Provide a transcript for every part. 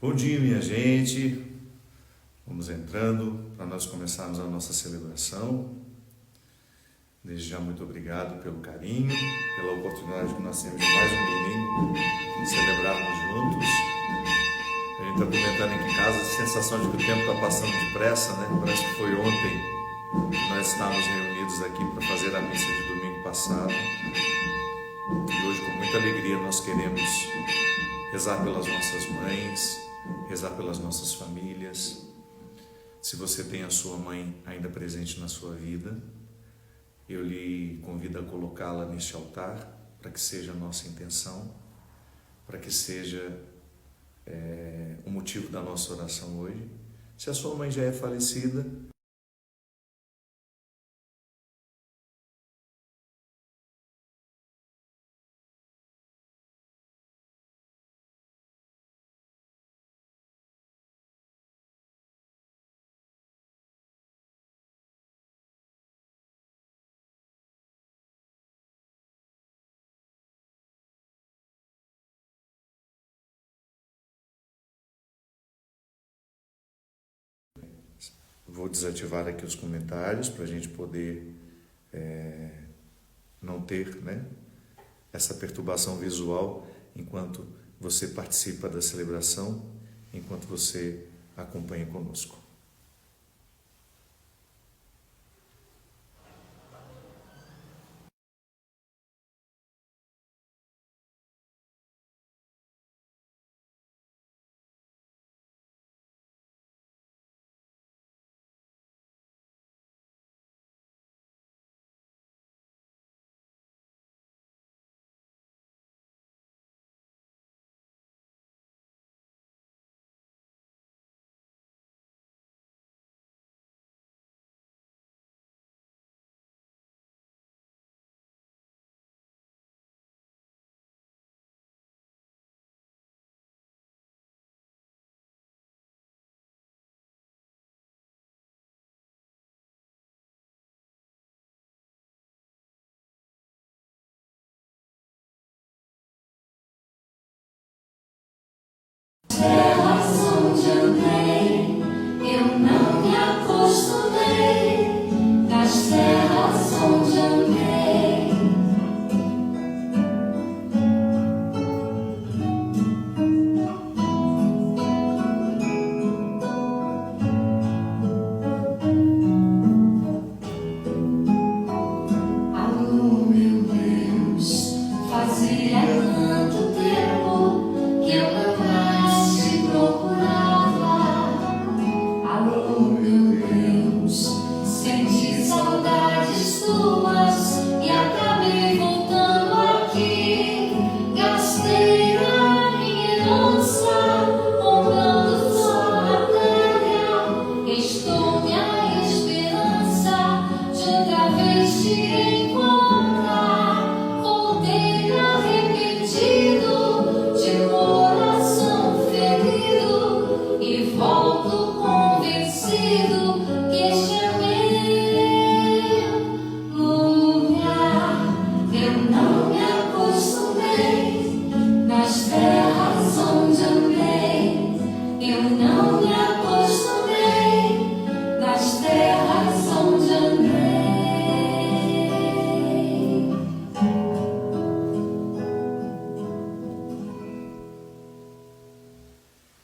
Bom dia, minha gente. Vamos entrando para nós começarmos a nossa celebração. Desde já, muito obrigado pelo carinho, pela oportunidade que nós temos de mais um domingo celebrarmos juntos. A gente está comentando aqui em casa a sensação de que o tempo está passando depressa, né? Parece que foi ontem que nós estávamos reunidos aqui para fazer a missa de domingo passado. E hoje, com muita alegria, nós queremos rezar pelas nossas mães, rezar pelas nossas famílias. Se você tem a sua mãe ainda presente na sua vida, eu lhe convido a colocá-la neste altar, para que seja a nossa intenção, para que seja o motivo da nossa oração hoje. Se a sua mãe já é falecida, vou desativar aqui os comentários para a gente poder não ter, essa perturbação visual enquanto você participa da celebração, enquanto você acompanha conosco.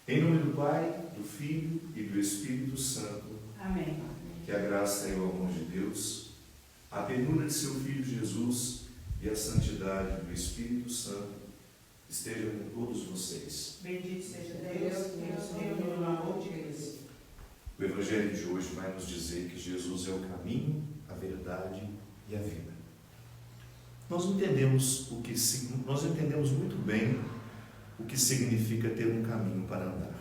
Em nome do Pai, do Filho e do Espírito Santo. Amém. Que a graça e o amor de Deus, a ternura de seu Filho Jesus e a santidade do Espírito Santo estejam com todos vocês. Bendito seja Deus, que nos reuniu no amor de Cristo. O Evangelho de hoje vai nos dizer que Jesus é o caminho, a verdade e a vida. Nós entendemos muito bem o que significa ter um caminho para andar.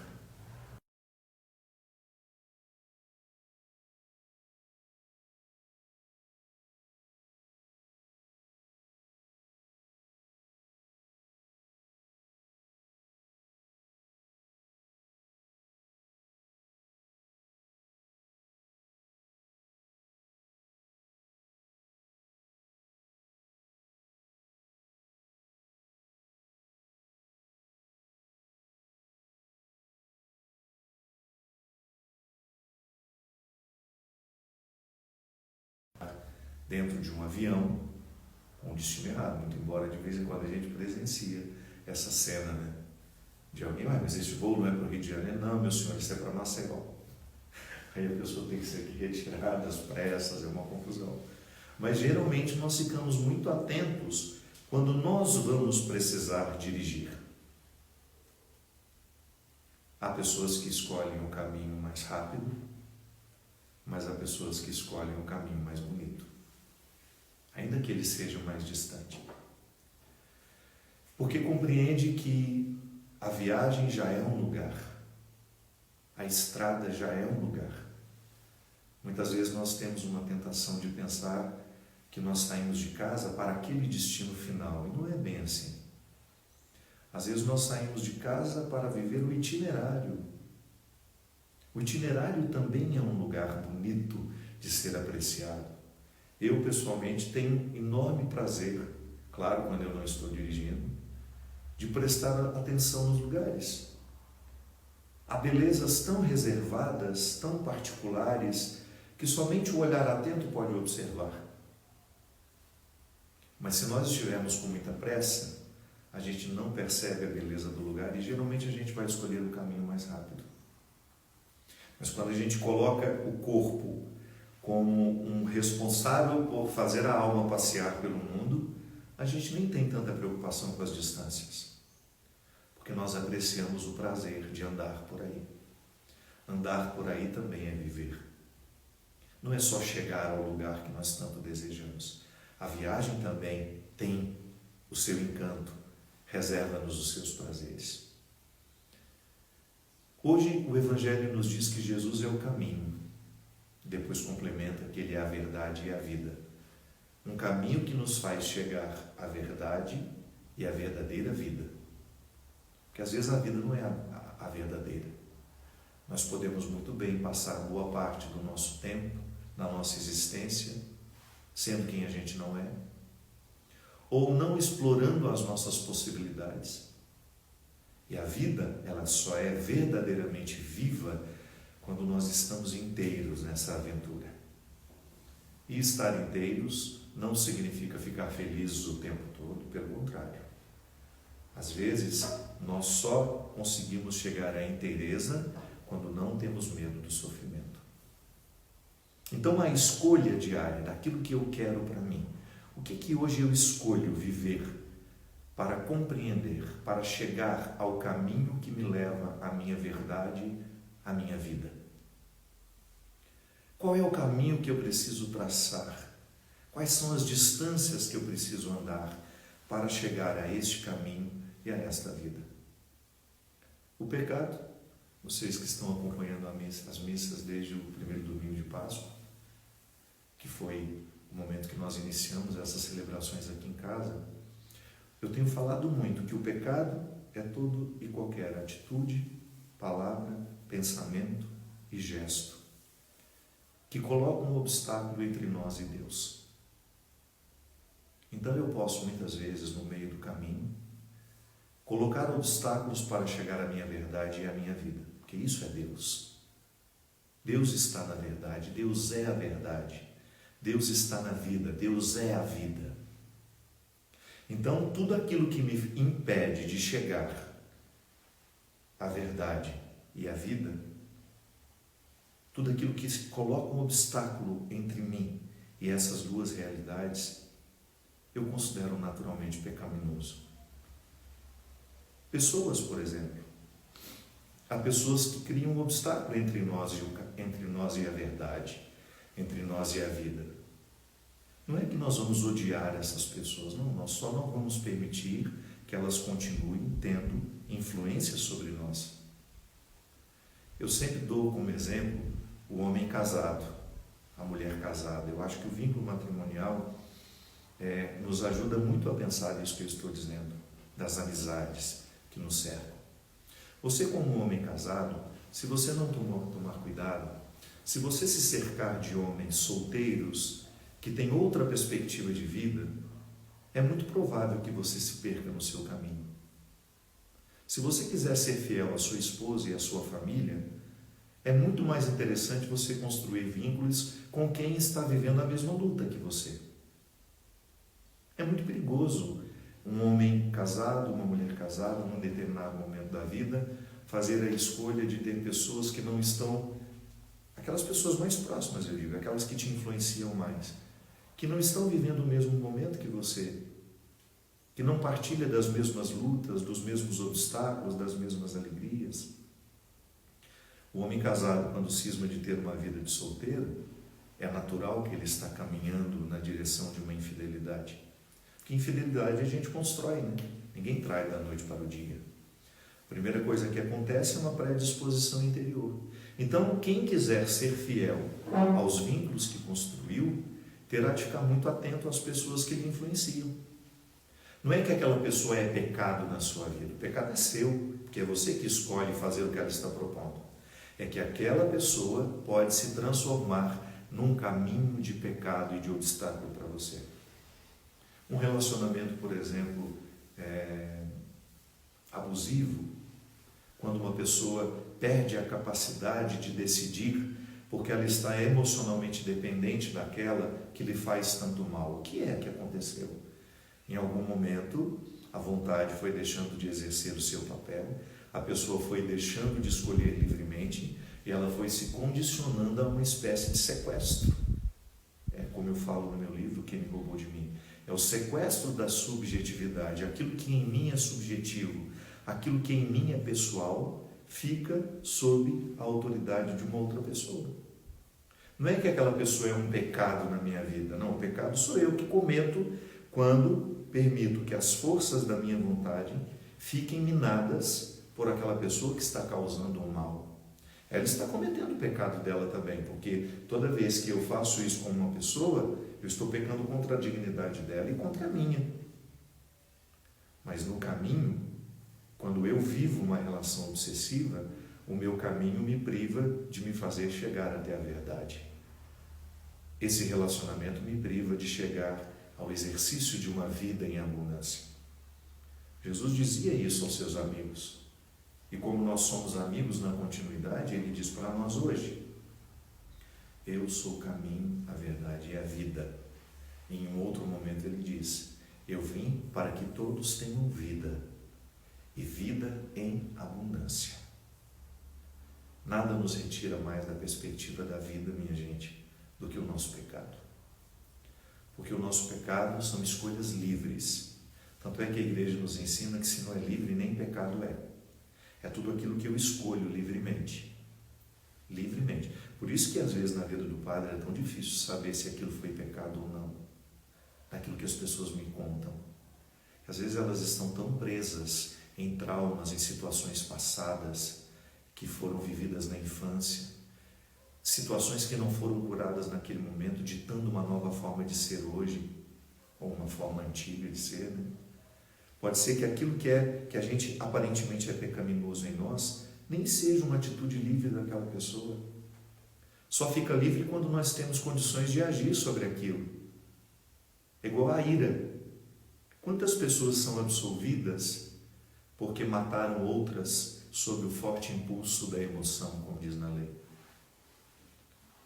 dentro de um avião com destino errado, muito embora de vez em quando a gente presencia essa cena, né? De alguém, mas esse voo não é para o Rio de Janeiro? Não, meu senhor, isso é para Maceió. Aí a pessoa tem que ser aqui retirada às pressas, é uma confusão. Mas geralmente nós ficamos muito atentos quando nós vamos precisar dirigir. Há pessoas que escolhem o caminho mais rápido, mas há pessoas que escolhem o caminho mais bonito, ainda que ele seja mais distante. Porque compreende que a viagem já é um lugar, a estrada já é um lugar. Muitas vezes nós temos uma tentação de pensar que nós saímos de casa para aquele destino final, e não é bem assim. Às vezes nós saímos de casa para viver o itinerário. O itinerário também é um lugar bonito de ser apreciado. Eu, pessoalmente, tenho enorme prazer, claro, quando eu não estou dirigindo, de prestar atenção nos lugares. Há belezas tão reservadas, tão particulares, que somente o olhar atento pode observar. Mas se nós estivermos com muita pressa, a gente não percebe a beleza do lugar e geralmente a gente vai escolher o caminho mais rápido. Mas quando a gente coloca o corpo como um responsável por fazer a alma passear pelo mundo, a gente nem tem tanta preocupação com as distâncias, porque nós apreciamos o prazer de andar por aí. Andar por aí também é viver. Não é só chegar ao lugar que nós tanto desejamos. A viagem também tem o seu encanto, reserva-nos os seus prazeres. Hoje o Evangelho nos diz que Jesus é o caminho, depois complementa que Ele é a verdade e a vida. Um caminho que nos faz chegar à verdade e à verdadeira vida. Porque às vezes a vida não é a verdadeira. Nós podemos muito bem passar boa parte do nosso tempo, na nossa existência, sendo quem a gente não é, ou não explorando as nossas possibilidades. E a vida, ela só é verdadeiramente viva quando nós estamos inteiros nessa aventura. E estar inteiros não significa ficar felizes o tempo todo, pelo contrário. Às vezes, nós só conseguimos chegar à inteireza quando não temos medo do sofrimento. Então, a escolha diária daquilo que eu quero para mim, o que hoje eu escolho viver para compreender, para chegar ao caminho que me leva à minha verdade, à minha vida? Qual é o caminho que eu preciso traçar? Quais são as distâncias que eu preciso andar para chegar a este caminho e a esta vida? O pecado, vocês que estão acompanhando as missas desde o primeiro domingo de Páscoa, que foi o momento que nós iniciamos essas celebrações aqui em casa, eu tenho falado muito que o pecado é todo e qualquer atitude, palavra, pensamento e gesto que coloca um obstáculo entre nós e Deus. Então eu posso muitas vezes no meio do caminho colocar obstáculos para chegar à minha verdade e à minha vida, porque isso é Deus. Deus está na verdade, Deus é a verdade, Deus está na vida, Deus é a vida. Então tudo aquilo que me impede de chegar à verdade e à vida, tudo aquilo que coloca um obstáculo entre mim e essas duas realidades, eu considero naturalmente pecaminoso. Pessoas, por exemplo, há pessoas que criam um obstáculo entre nós e a verdade, entre nós e a vida. Não é que nós vamos odiar essas pessoas, não, nós só não vamos permitir que elas continuem tendo influência sobre nós. Eu sempre dou como exemplo o homem casado, a mulher casada. Eu acho que o vínculo matrimonial nos ajuda muito a pensar nisso que eu estou dizendo, das amizades que nos cercam. Você, como um homem casado, se você não tomar cuidado, se você se cercar de homens solteiros que têm outra perspectiva de vida, é muito provável que você se perca no seu caminho. Se você quiser ser fiel à sua esposa e à sua família, É muito mais interessante você construir vínculos com quem está vivendo a mesma luta que você. É muito perigoso um homem casado, uma mulher casada, num determinado momento da vida, fazer a escolha de ter pessoas que não estão, aquelas pessoas mais próximas, eu digo, aquelas que te influenciam mais, que não estão vivendo o mesmo momento que você, que não partilha das mesmas lutas, dos mesmos obstáculos, das mesmas alegrias. O homem casado, quando cisma de ter uma vida de solteiro, é natural que ele está caminhando na direção de uma infidelidade. Porque infidelidade a gente constrói, né? Ninguém trai da noite para o dia. A primeira coisa que acontece é uma predisposição interior. Então, quem quiser ser fiel aos vínculos que construiu, terá de ficar muito atento às pessoas que lhe influenciam. Não é que aquela pessoa é pecado na sua vida. O pecado é seu, porque é você que escolhe fazer o que ela está propondo. É que aquela pessoa pode se transformar num caminho de pecado e de obstáculo para você. Um relacionamento, por exemplo, abusivo, quando uma pessoa perde a capacidade de decidir porque ela está emocionalmente dependente daquela que lhe faz tanto mal. O que é que aconteceu? Em algum momento, a vontade foi deixando de exercer o seu papel, a pessoa foi deixando de escolher livremente e ela foi se condicionando a uma espécie de sequestro. É como eu falo no meu livro, Quem Me Roubou de Mim. É o sequestro da subjetividade. Aquilo que em mim é subjetivo, aquilo que em mim é pessoal, fica sob a autoridade de uma outra pessoa. Não é que aquela pessoa é um pecado na minha vida. Não, o pecado sou eu que cometo quando permito que as forças da minha vontade fiquem minadas por aquela pessoa que está causando um mal. Ela está cometendo o pecado dela também, porque toda vez que eu faço isso com uma pessoa, eu estou pecando contra a dignidade dela e contra a minha. Mas no caminho, quando eu vivo uma relação obsessiva, o meu caminho me priva de me fazer chegar até a verdade. Esse relacionamento me priva de chegar ao exercício de uma vida em abundância. Jesus dizia isso aos seus amigos. E como nós somos amigos na continuidade, ele diz para nós hoje: eu sou o caminho, a verdade e a vida. E em um outro momento ele diz: eu vim para que todos tenham vida, e vida em abundância. Nada nos retira mais da perspectiva da vida, minha gente, do que o nosso pecado. Porque o nosso pecado são escolhas livres. Tanto é que a igreja nos ensina que se não é livre, nem pecado é. É tudo aquilo que eu escolho livremente. Livremente. Por isso que às vezes na vida do padre é tão difícil saber se aquilo foi pecado ou não. Daquilo que as pessoas me contam. Às vezes elas estão tão presas em traumas, em situações passadas que foram vividas na infância, situações que não foram curadas naquele momento, ditando uma nova forma de ser hoje, ou uma forma antiga de ser, né? Pode ser que aquilo que a gente aparentemente é pecaminoso em nós, nem seja uma atitude livre daquela pessoa. Só fica livre quando nós temos condições de agir sobre aquilo. É igual a ira. Quantas pessoas são absolvidas porque mataram outras sob o forte impulso da emoção, como diz na lei?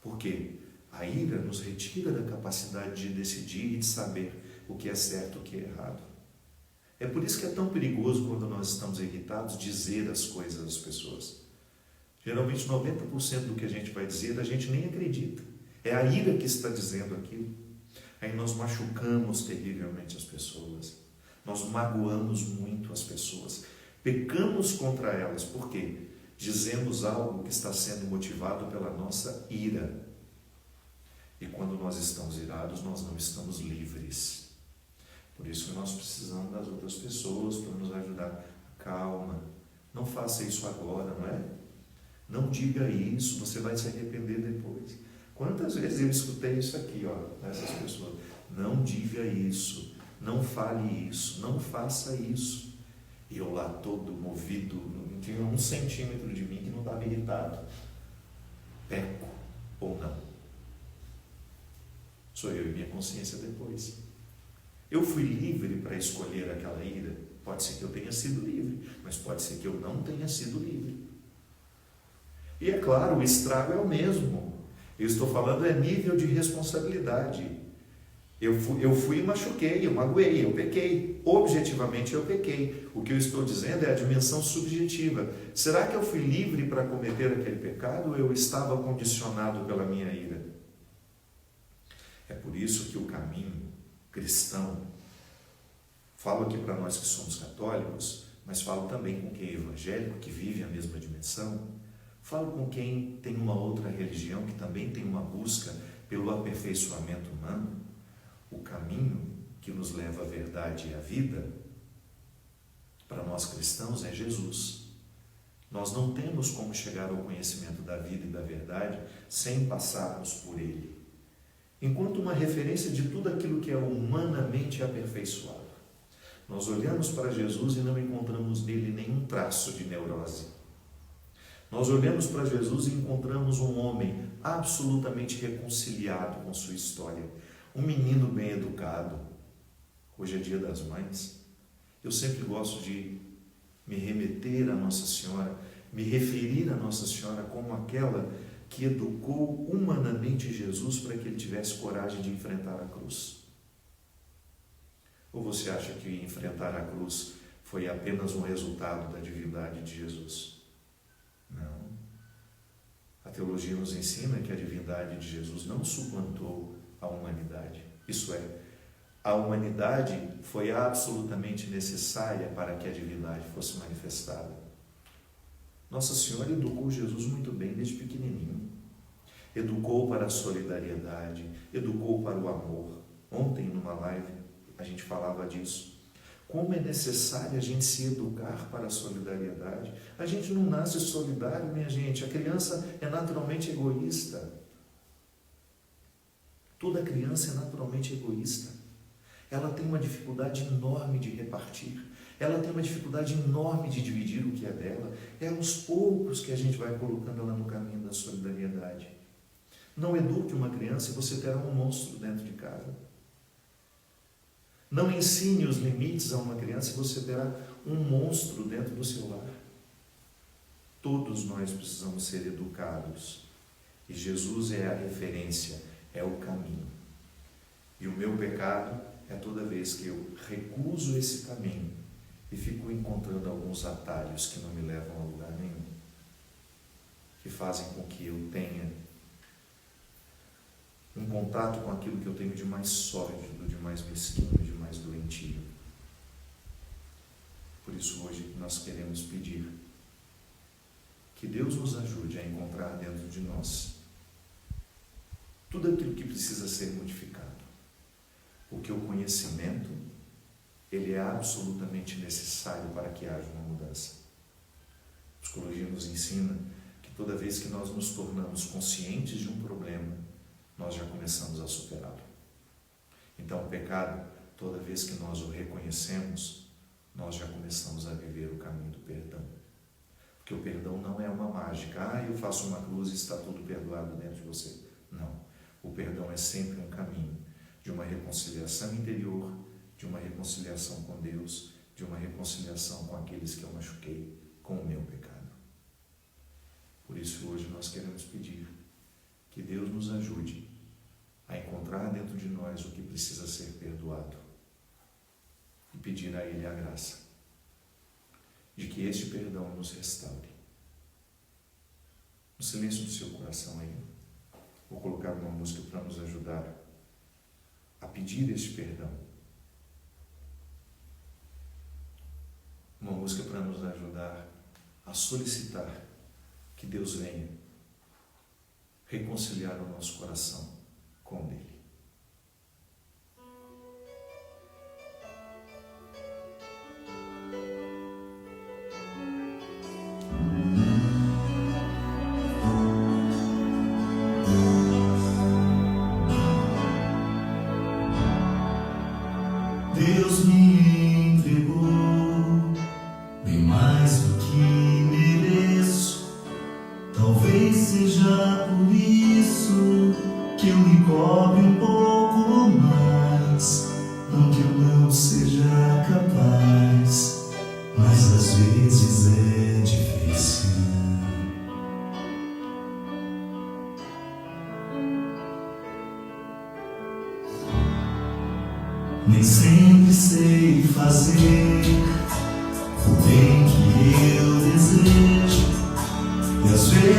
Por quê? A ira nos retira da capacidade de decidir e de saber o que é certo e o que é errado. É por isso que é tão perigoso quando nós estamos irritados dizer as coisas às pessoas. Geralmente 90% do que a gente vai dizer a gente nem acredita. É a ira que está dizendo aquilo. Aí nós machucamos terrivelmente as pessoas. Nós magoamos muito as pessoas. Pecamos contra elas. Por quê? Dizemos algo que está sendo motivado pela nossa ira. E quando nós estamos irados, nós não estamos livres. Por isso que nós precisamos das outras pessoas para nos ajudar. Calma, não faça isso agora, não é? Não diga isso, você vai se arrepender depois. Quantas vezes eu escutei isso aqui, dessas pessoas? Não diga isso, não fale isso, não faça isso. E eu lá todo movido, não tinha 1 centímetro de mim que não estava irritado. Peco ou não? Sou eu e minha consciência depois. Eu fui livre para escolher aquela ira? Pode ser que eu tenha sido livre, mas pode ser que eu não tenha sido livre. E é claro, o estrago é o mesmo. Eu estou falando é nível de responsabilidade. Eu fui e machuquei, eu magoei, eu pequei. Objetivamente eu pequei. O que eu estou dizendo é a dimensão subjetiva. Será que eu fui livre para cometer aquele pecado ou eu estava condicionado pela minha ira? É por isso que o caminho cristão, falo aqui para nós que somos católicos, mas falo também com quem é evangélico, que vive a mesma dimensão, falo com quem tem uma outra religião, que também tem uma busca pelo aperfeiçoamento humano. O caminho que nos leva à verdade e à vida, para nós cristãos, é Jesus. Nós não temos como chegar ao conhecimento da vida e da verdade sem passarmos por Ele, enquanto uma referência de tudo aquilo que é humanamente aperfeiçoado. Nós olhamos para Jesus e não encontramos nele nenhum traço de neurose. Nós olhamos para Jesus e encontramos um homem absolutamente reconciliado com sua história, um menino bem educado. Hoje é dia das mães. Eu sempre gosto de me remeter a Nossa Senhora, me referir a Nossa Senhora como aquela que educou humanamente Jesus para que ele tivesse coragem de enfrentar a cruz. Ou você acha que enfrentar a cruz foi apenas um resultado da divindade de Jesus? Não. A teologia nos ensina que a divindade de Jesus não suplantou a humanidade. Isso é, a humanidade foi absolutamente necessária para que a divindade fosse manifestada. Nossa Senhora educou Jesus muito bem desde pequenininho. Educou para a solidariedade, educou para o amor. Ontem, numa live, a gente falava disso. Como é necessário a gente se educar para a solidariedade. A gente não nasce solidário, minha gente. A criança é naturalmente egoísta. Toda criança é naturalmente egoísta. Ela tem uma dificuldade enorme de repartir. Ela tem uma dificuldade enorme de dividir o que é dela. É aos poucos que a gente vai colocando ela no caminho da solidariedade. Não eduque uma criança e você terá um monstro dentro de casa. Não ensine os limites a uma criança e você terá um monstro dentro do seu lar. Todos nós precisamos ser educados. E Jesus é a referência, é o caminho. E o meu pecado é toda vez que eu recuso esse caminho e fico encontrando alguns atalhos que não me levam a lugar nenhum, que fazem com que eu tenha um contato com aquilo que eu tenho de mais sórdido, de mais mesquinho, de mais doentio. Por isso hoje nós queremos pedir que Deus nos ajude a encontrar dentro de nós tudo aquilo que precisa ser modificado. Porque o conhecimento, ele é absolutamente necessário para que haja uma mudança. A psicologia nos ensina que toda vez que nós nos tornamos conscientes de um problema, nós já começamos a superá-lo. Então o pecado, toda vez que nós o reconhecemos, nós já começamos a viver o caminho do perdão. Porque o perdão não é uma mágica. Eu faço uma cruz e está tudo perdoado dentro de você. Não. O perdão é sempre um caminho de uma reconciliação interior, de uma reconciliação com Deus, de uma reconciliação com aqueles que eu machuquei, com o meu pecado. Por isso hoje nós queremos pedir que Deus nos ajude a encontrar dentro de nós o que precisa ser perdoado e pedir a Ele a graça de que este perdão nos restaure. No silêncio do seu coração aí, vou colocar uma música para nos ajudar a pedir este perdão. Uma música para nos ajudar a solicitar que Deus venha reconciliar o nosso coração com Ele. Deus me entregou bem mais do que mereço. Talvez seja por isso que eu me cobre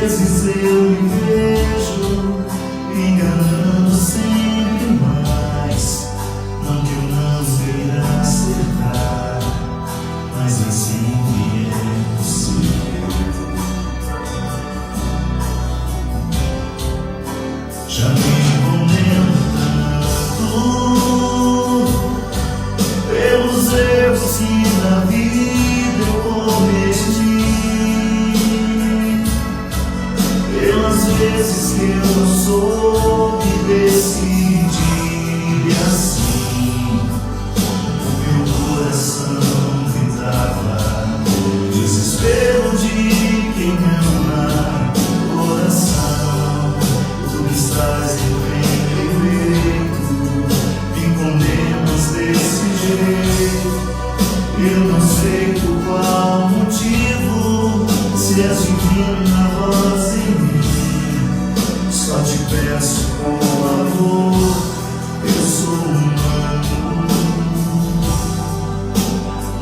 vezes eu me vejo enganando sempre mais. Não que eu não queira acertar, mas nem sempre é possível. Já me condeno tanto pelos erros que na vida eu cometi, pelas vezes que eu não soube decidir assim. O meu coração gritava, desespero de quem ama. Coração, tu estás em peito, me condenas desse jeito. Eu não sei por qual motivo, se és divina voz em mim. Só te peço por favor, eu sou humano,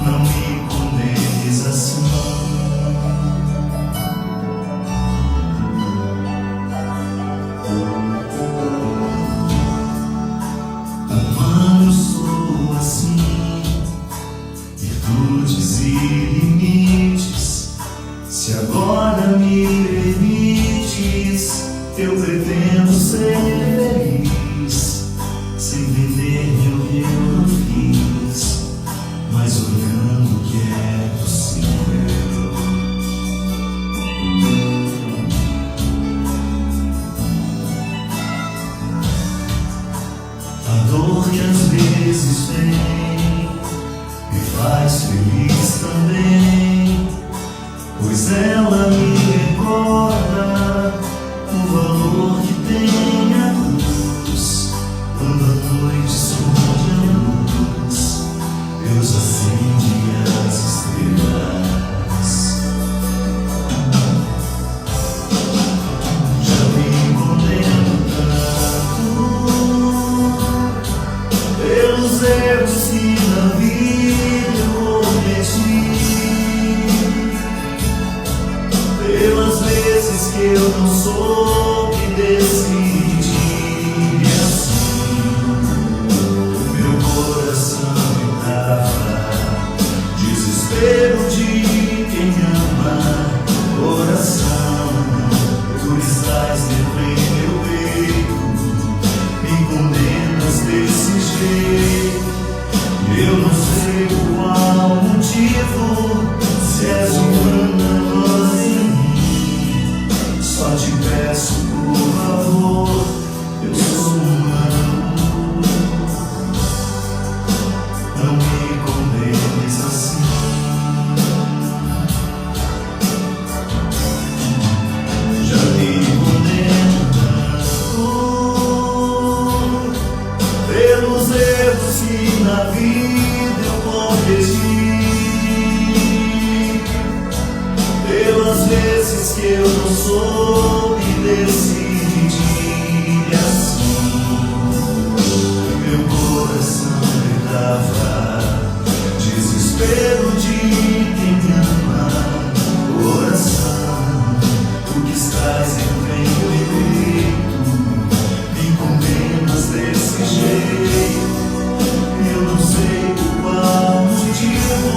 não me condenes assim. Humano sou assim, virtudes e limites. Se agora me permites, eu pretendo ser feliz, sem vender meu que eu não fiz, mas olhando o que é possível. A dor que às vezes vem me faz feliz também, pois ela me recorda o valor que tem a cruz. Quando a noite esconde a luz, Deus acende as estrelas. Já me condeno tanto pelos erros que na vida eu cometi, pelas vezes que eu não soube decidir assim. O meu coração gritava, desespero de quem ama. Coração, tu estás dentro em meu peito, me condenas desse jeito. Eu não sei por qual motivo, se és humana voz em mim. Só te peço por favor, eu sou humano, não me condenes assim. Já me condeno tanto pelos erros que na vida eu cometi, pelas vezes que eu não soube decidir assim. Meu coração gritava, desespero de quem ama. Coração, tu que estás dentro em meu peito, me condenas desse jeito. Eu não sei por qual motivo,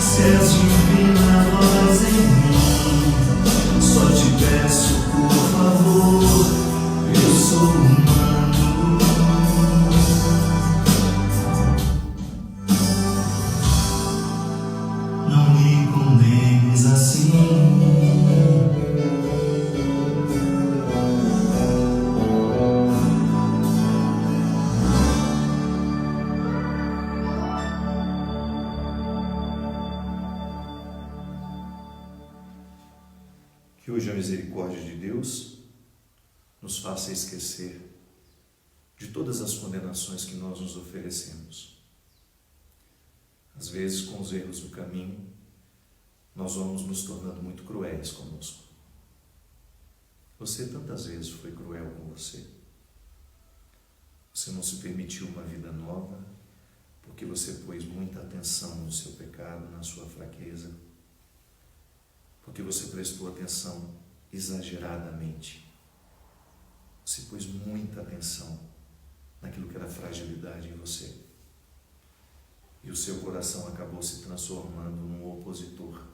se és divina voz em mim. Só te peço por favor, eu sou humano, não me condenes assim. Que hoje a misericórdia de Deus nos faça esquecer de todas as condenações que nós nos oferecemos. Às vezes, com os erros do caminho, nós vamos nos tornando muito cruéis conosco. Você tantas vezes foi cruel com você. Você não se permitiu uma vida nova porque você pôs muita atenção no seu pecado, na sua fraqueza, porque você prestou atenção exageradamente. Você pôs muita atenção naquilo que era fragilidade em você. E o seu coração acabou se transformando num opositor.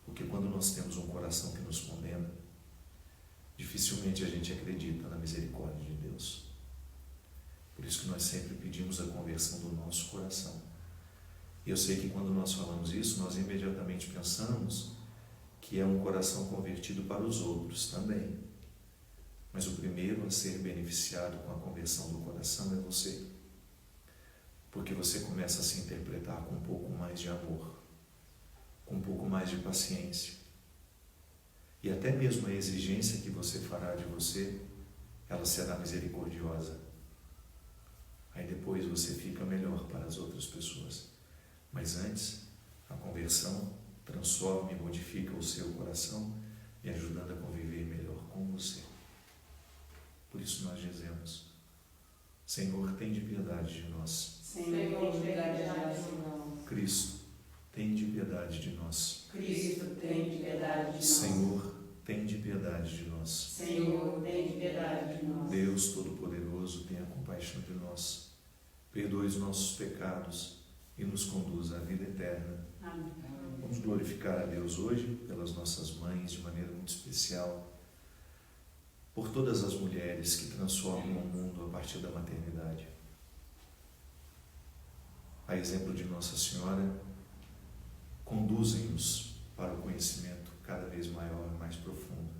Porque quando nós temos um coração que nos condena, dificilmente a gente acredita na misericórdia de Deus. Por isso que nós sempre pedimos a conversão do nosso coração. E eu sei que quando nós falamos isso, nós imediatamente pensamos que é um coração convertido para os outros também. Mas o primeiro a ser beneficiado com a conversão do coração é você. Porque você começa a se interpretar com um pouco mais de amor, com um pouco mais de paciência. E até mesmo a exigência que você fará de você, ela será misericordiosa. Aí depois você fica melhor para as outras pessoas. Mas antes, a conversão transforma e modifica o seu coração, me ajudando a conviver melhor com você. Por isso nós dizemos: Senhor, tem de piedade de nós. Senhor, tem de piedade de nós. Cristo, tem de piedade de nós. Cristo, tem de piedade de nós. Senhor, tem de piedade de nós. Senhor, tem de piedade de nós. Deus Todo-Poderoso, tenha compaixão de nós. Perdoe os nossos pecados e nos conduza à vida eterna. Amém. Vamos glorificar a Deus hoje pelas nossas mães, de maneira muito especial, por todas as mulheres que transformam o mundo a partir da maternidade. A exemplo de Nossa Senhora, conduzem-nos para o conhecimento cada vez maior e mais profundo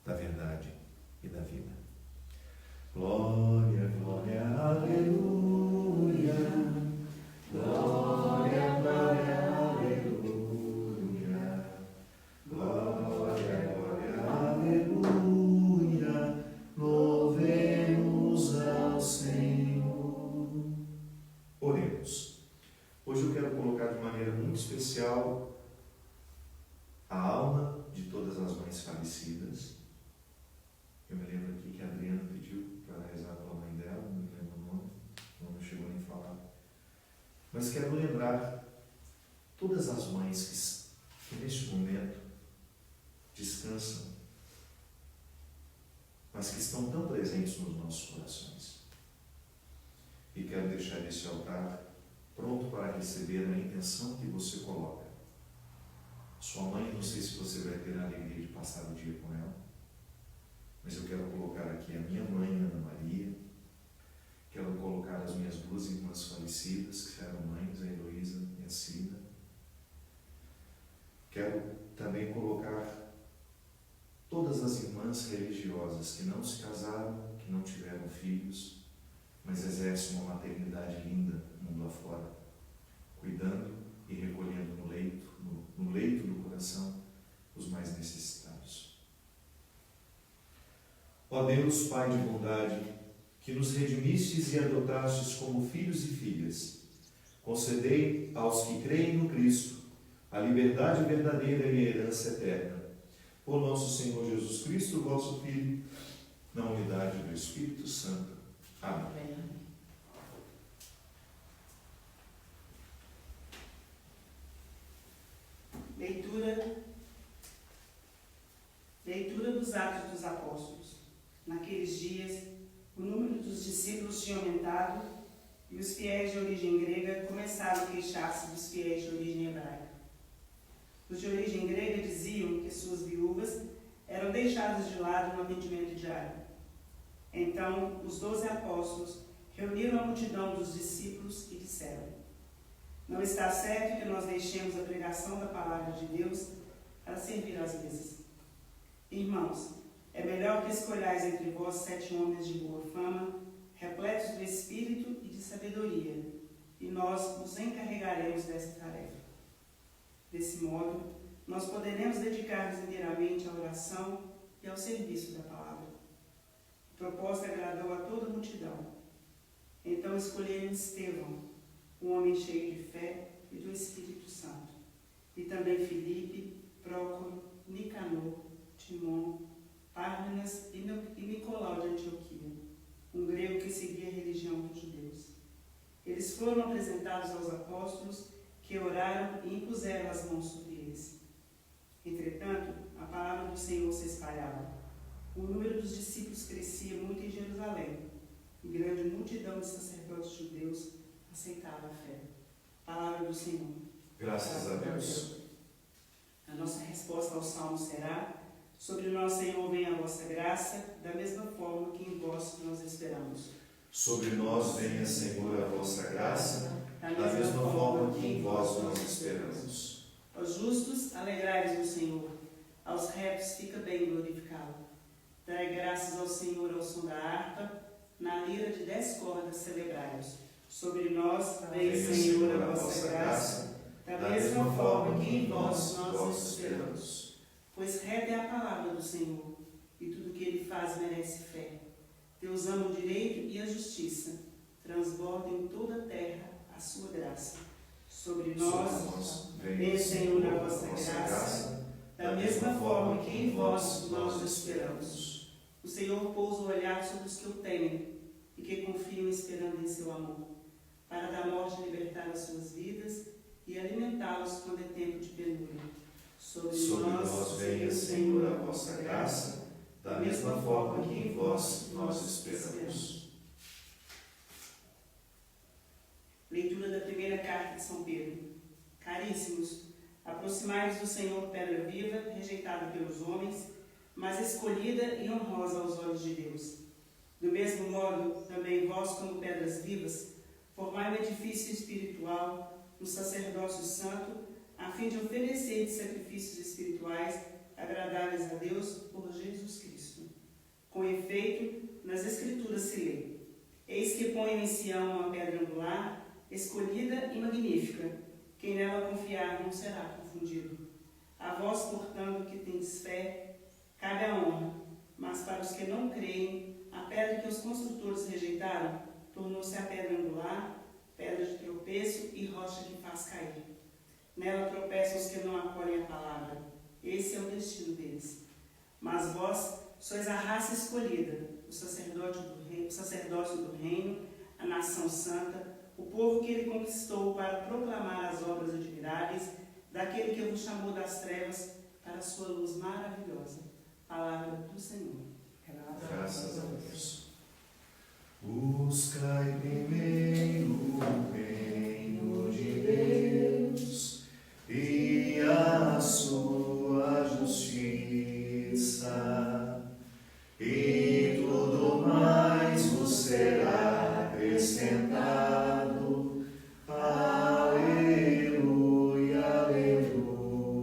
da verdade e da vida. Glória, glória, aleluia. Glória, glória, aleluia. Glória, glória, aleluia. Louvemos ao Senhor. Oremos. Hoje eu quero colocar de maneira muito especial a alma de todas as mães falecidas. Eu me lembro aqui que a Adriana pediu para rezar pela mãe dela, não me lembro o nome, não chegou nem a falar. Mas quero lembrar todas as mães que neste momento descansam, mas que estão tão presentes nos nossos corações. E quero deixar esse altar pronto para receber a intenção que você coloca. Sua mãe, não sei se você vai ter a alegria de passar o dia com ela, mas eu quero colocar aqui a minha mãe, Ana Maria. Quero colocar as minhas duas irmãs falecidas, que eram mães, a Heloísa e a Cida. Quero também colocar todas as irmãs religiosas que não se casaram, que não tiveram filhos, mas exercem uma maternidade linda mundo afora, cuidando e recolhendo no leito do coração os mais necessitados. Ó Deus, Pai de bondade, que nos redimistes e adotastes como filhos e filhas, concedei aos que creem no Cristo a liberdade verdadeira e a herança eterna. Por nosso Senhor Jesus Cristo, vosso Filho, na unidade do Espírito Santo. Amém. Leitura dos Atos dos Apóstolos. Naqueles dias, o número dos discípulos tinha aumentado e os fiéis de origem grega começaram a queixar-se dos fiéis de origem hebraica. Os de origem grega diziam que suas viúvas eram deixadas de lado no atendimento diário. Então, os 12 apóstolos reuniram a multidão dos discípulos e disseram: não está certo que nós deixemos a pregação da palavra de Deus para servir às mesas. Irmãos, é melhor que escolhais entre vós 7 homens de boa fama, repletos do Espírito e de sabedoria, e nós nos encarregaremos dessa tarefa. Desse modo, nós poderemos dedicar-nos inteiramente à oração e ao serviço da palavra. A proposta agradou a toda a multidão. Então escolheram Estevão, um homem cheio de fé e do Espírito Santo, e também Filipe, Prócoro, Nicanor, Timon, Pármenas e Nicolau de Antioquia, um grego que seguia a religião dos judeus. Eles foram apresentados aos apóstolos, que oraram e impuseram as mãos sobre eles. Entretanto, a palavra do Senhor se espalhava. O número dos discípulos crescia muito em Jerusalém, e grande multidão de sacerdotes judeus aceitava a fé. Palavra do Senhor. Graças a Deus. A nossa resposta ao Salmo será: sobre nós, Senhor, venha a vossa graça, da mesma forma que em vós nós esperamos. Sobre nós venha, Senhor, a vossa graça, da mesma forma que em vós nós esperamos. Aos justos, alegrai-vos no Senhor, aos retos fica bem glorificá-lo. Dai graças ao Senhor ao som da harpa, na lira de 10 cordas celebrai-os. Sobre nós venha, Senhor, a vossa graça, da mesma forma que em vós nós esperamos. Pois reta é a palavra do Senhor, e tudo que ele faz merece fé. Deus ama o direito e a justiça, transborda em toda a terra a sua graça. Sobre nós venha, Senhor, a vossa graça, da mesma forma que em vós nós esperamos. O Senhor pousa o olhar sobre os que o temem e que confiam esperando em seu amor, para da morte libertar as suas vidas e alimentá-los quando é tempo de penúria. Sobre nós venha, Senhor, a vossa graça, da mesma forma que em vós nós esperamos. Leitura da primeira carta de São Pedro. Caríssimos, aproximai-vos do Senhor, pedra viva, rejeitada pelos homens, mas escolhida e honrosa aos olhos de Deus. Do mesmo modo, também vós, como pedras vivas, formai um edifício espiritual, um sacerdócio santo, a fim de oferecer sacrifícios espirituais agradáveis a Deus por Jesus Cristo. Com efeito, nas Escrituras se lê: eis que ponho em Sião uma pedra angular, escolhida e magnífica. Quem nela confiar não será confundido. A vós, portanto, que tendes fé, cabe a honra, mas para os que não creem, a pedra que os construtores rejeitaram tornou-se a pedra angular, pedra de tropeço e rocha que faz cair. Nela tropeçam os que não acolhem a palavra. Esse é o destino deles. Mas vós sois a raça escolhida, o sacerdócio do reino, a nação santa, o povo que ele conquistou para proclamar as obras admiráveis daquele que vos chamou das trevas para a sua luz maravilhosa. Palavra do Senhor. Graças a Deus. Buscai primeiro o reino de Deus e a sua justiça, e tudo mais vos será acrescentado. Aleluia, aleluia.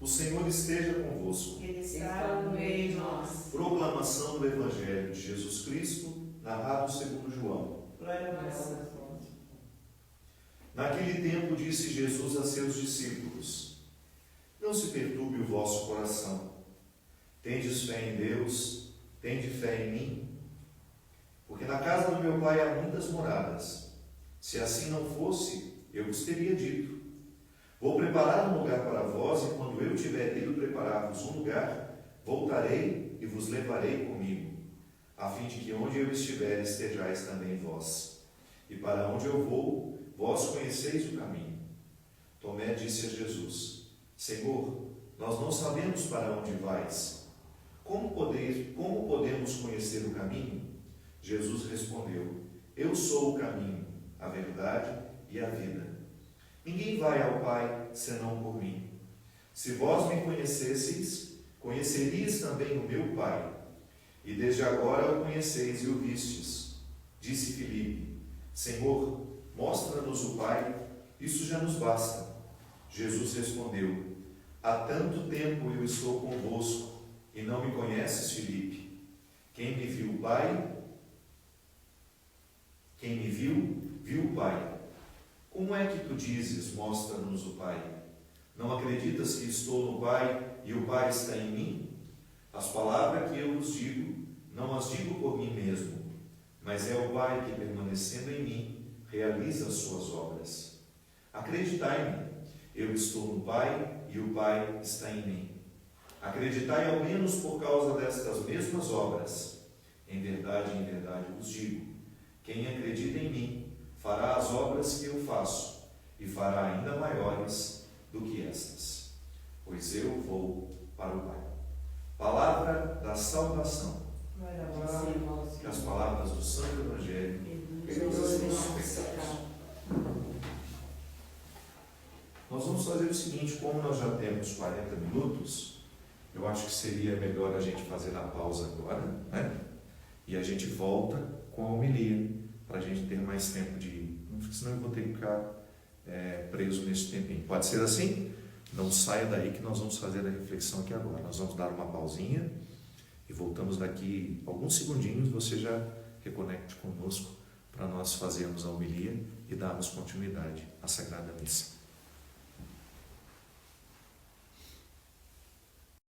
O Senhor esteja convosco. Ele está no meio de nós. Proclamação do Evangelho de Jesus Cristo, narrado segundo João. Glória a vós. Naquele tempo disse Jesus a seus discípulos: não se perturbe o vosso coração. Tendes fé em Deus, tende fé em mim. Porque na casa do meu Pai há muitas moradas. Se assim não fosse, eu vos teria dito: vou preparar um lugar para vós, e quando eu tiver ido preparar-vos um lugar, voltarei e vos levarei comigo, a fim de que onde eu estiver estejais também vós. E para onde eu vou, vós conheceis o caminho. Tomé disse a Jesus: Senhor, nós não sabemos para onde vais. Como podemos conhecer o caminho? Jesus respondeu: eu sou o caminho, a verdade e a vida. Ninguém vai ao Pai senão por mim. Se vós me conhecesseis, conheceríeis também o meu Pai. E desde agora o conheceis e o vistes. Disse Filipe: Senhor, mostra-nos o Pai, isso já nos basta. Jesus respondeu: há tanto tempo eu estou convosco, e não me conheces, Filipe? Quem me viu, viu o Pai. Como é que tu dizes, mostra-nos o Pai? Não acreditas que estou no Pai e o Pai está em mim? As palavras que eu vos digo, não as digo por mim mesmo, mas é o Pai que, permanecendo em mim, realiza as suas obras. Acreditai-me, eu estou no Pai e o Pai está em mim. Acreditai ao menos por causa destas mesmas obras. Em verdade vos digo: quem acredita em mim fará as obras que eu faço, e fará ainda maiores do que estas. pois eu vou para o Pai. Palavra da salvação. Que as palavras do Santo Evangelho perdoem os nossos pecados. Nós vamos fazer o seguinte, como nós já temos 40 minutos, eu acho que seria melhor a gente fazer a pausa agora, né? E a gente volta com a homilia, para a gente ter mais tempo de ir. Senão eu vou ter que ficar preso nesse tempinho. Pode ser assim? Não saia daí que nós vamos fazer a reflexão aqui agora. Nós vamos dar uma pausinha e voltamos daqui alguns segundinhos. Você já reconecte conosco para nós fazermos a homilia e darmos continuidade à Sagrada Missa.